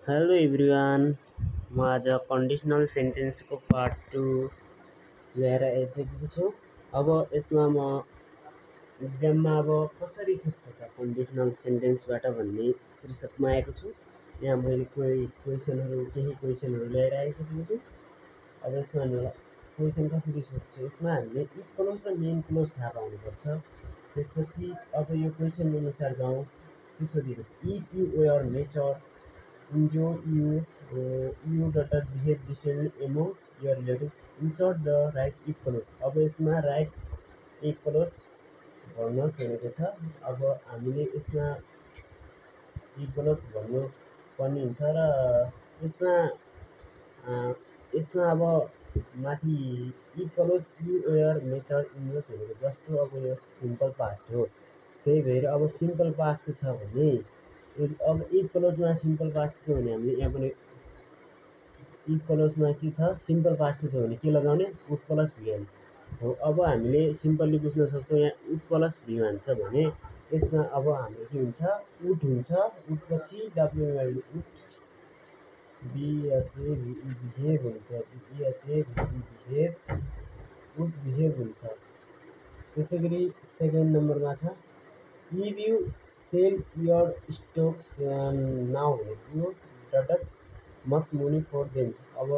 Hello everyone म आज conditional सेन्टेन्सको part 2 लिएर आइसकेको छु। अब यसमा म इक्जाममा कसरी सोध्छ त कन्डिसनल सेन्टेन्सबाट भन्ने शीर्षकमा आएको छु। यहाँ मैले केही क्वेसनहरू ल्याएर आइसकेको छु। अब यसमा हामीलाई क्वेसन कसरी सोध्छ, यसमा हामीले इफ क्लोज र मेन क्लोज थाहा पाउनुपर्छ। त्यसपछि अब यो क्वेसन अनुसार जाउँ। के सोधिएको छ, if you were nature enjoy you dot behave decently among your relatives. Insert the right equivalent. अब यसमा राइट इक्वलोट भर्न भनेको छ। अब हामीले यसमा इक्वलोट भन्नु पर्ने हुन्छ र यसमा यसमा अब माथि इक्वलोट यु वेयर मेथड इन्भर्स भनेको जस्तो अब यो सिम्पल पास्ट हो। त्यही भएर अब सिम्पल पास्ट छ भने अब इक्वलोटमा सिम्पल पास्ट छ भने हामीले यहाँ पनि इक्वलोटमा के छ, सिम्पल पास्ट छ भने के लगाउने, उट प्लस भिएन हो। अब हामीले सिम्पल्ली बुझ्न सक्छौँ। यहाँ उट प्लस भिवान छ भने यसमा अब हाम्रो के हुन्छ, उट हुन्छ। उटपछि डब्लुएमआइडी उट बिहेभ हुन्छ, उट बिहेभ हुन्छ। त्यसै गरी सेकेन्ड नम्बरमा छ if you sell your stocks now you did much money for them. अब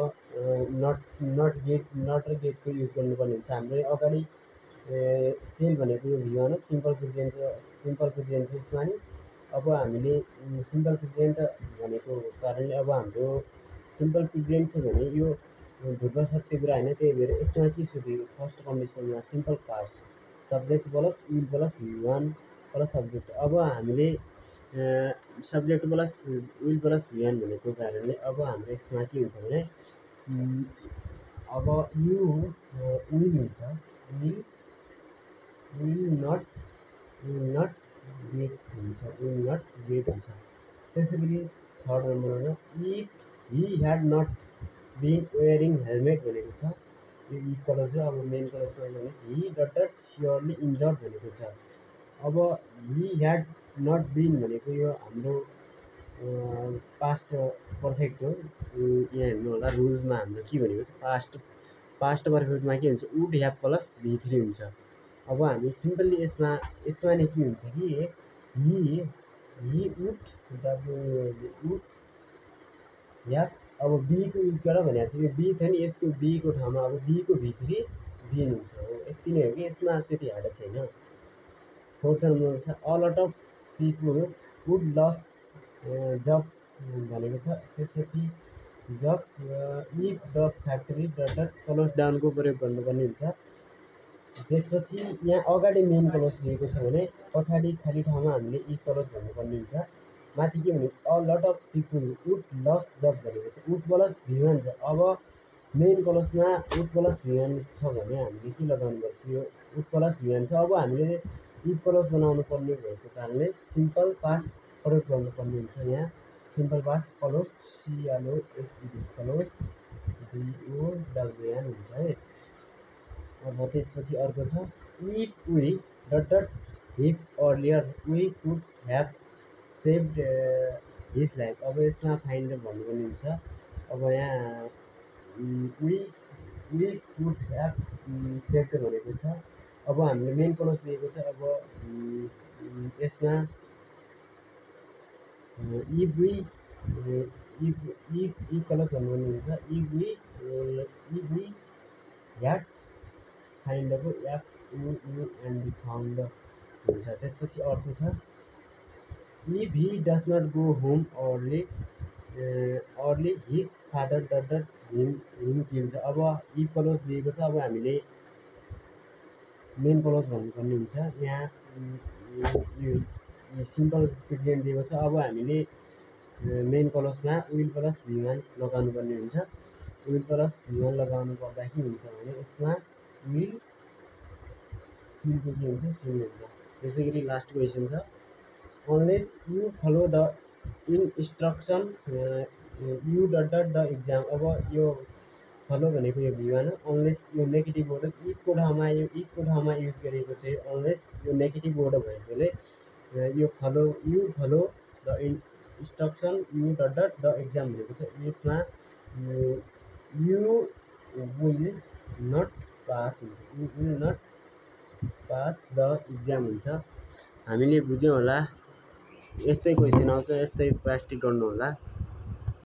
नट र गेटको युज गर्नुपर्ने हुन्छ। हामीले अगाडि सेल भनेको यो भिवान हो, सिम्पल प्रेजेन्ट यसमा नि। अब हामीले सिम्पल प्रेजेन्ट भनेको कारणले अब हाम्रो सिम्पल प्रेजेन्ट छ भने यो ध्रुव सत्य कुरा होइन। त्यही भएर यसमा के सोधियो, फर्स्ट कन्डिसनमा simple past subject plus will plus V one plus subject. अब हामीले subject plus will plus V one भनेको कारणले अब हाम्रो यसमा के हुन्छ भने अब यु विल हुन्छ, विल नट गेट हुन्छ, त्यसै गरी थर्ड नम्बरमा if he had not been wearing helmet भनेको छ। यो इक्वल छ। अब मेन कलरमा भने हि डट स्योरली इन्जर्ड भनेको छ। अब हि ह्याड नट बिन भनेको यो हाम्रो पास्ट पर्फेक्ट हो। यहाँ हेर्नु होला, रुल्समा हाम्रो के भनेको छ, पास्ट पर्फेक्टमा के हुन्छ, वुड ह्याभ प्लस V3 हुन्छ। अब हामी सिम्पल्ली यसमा नै के हुन्छ कि हि वुड ह्याभ। अब बीको युज गर भनेको छ। यो बी छ नि, यसको बीको ठाउँमा अब बीको V3 बिन हुन्छ हो। यति नै हो कि यसमा त्यति हार्ड छैन। फोर्थ नम्बर छ a lot of people would lose job भनेको छ। त्यसपछि जब if the factory did close डाउनको प्रयोग गर्नुपर्ने हुन्छ। त्यसपछि यहाँ अगाडि मेन क्लोज दिएको छ भने पछाडि खाली ठाउँमा हामीले इफ क्लोज भन्नुपर्ने हुन्छ। माथि के भने a lot of people would lose job भनेको छ, वुड प्लस भिवान छ। अब मेन क्लोजमा वुड प्लस भिवान छ भने हामीले के लगाउनु पर्छ, यो वुड प्लस भिवान छ। अब हामीले इफ क्लोज बनाउनु पर्ने भएको कारणले सिम्पल पास्ट प्रयोग गर्नुपर्ने हुन्छ। यहाँ simple past clause CLOSED close DOWN हुन्छ है। अब त्यसपछि अर्को छ if we did help earlier we could have saved his life. अब यसमा फाइन्ड भन्नुपर्ने हुन्छ। अब यहाँ वी कुड ह्याभ सेभ्ड भनेको छ। अब हामीले मेन क्लोज दिएको छ। अब यसमा इफ वी क्लोज भन्नुपर्ने हुन्छ। If we had find and found हुन्छ। त्यसपछि अर्को छ if he does not go home early his father dot him kills. अब इफ क्लोज दिएको छ। अब हामीले मेन क्लोज भन्नुपर्ने हुन्छ। यहाँ सिम्पल प्रेजेन्ट दिएको छ। अब हामीले मेन क्लोजमा विल प्लस भिवान लगाउनु पर्ने हुन्छ। विल प्लस भिवान लगाउनु पर्दा के हुन्छ भने यसमा विलको के हुन्छ, सुरु हुन्छ। त्यसै गरी लास्ट क्वेसन छ unless you follow the instructions you dot the exam. अब यो फलो भनेको यो भिवान हो। अनलेस यो नेगेटिभ वर्ड इफको ठाउँमा युज गरेको चाहिँ अनलेस यो नेगेटिभ वर्ड भएकोले यो you follow the instruction you dot dot the exam भनेको छ। यसमा you will not pass you will not pass the exam हुन्छ। हामीले बुझ्यौँ होला। यस्तै क्वेसन आउँछ, यस्तै प्र्याक्टिस गर्नु होला।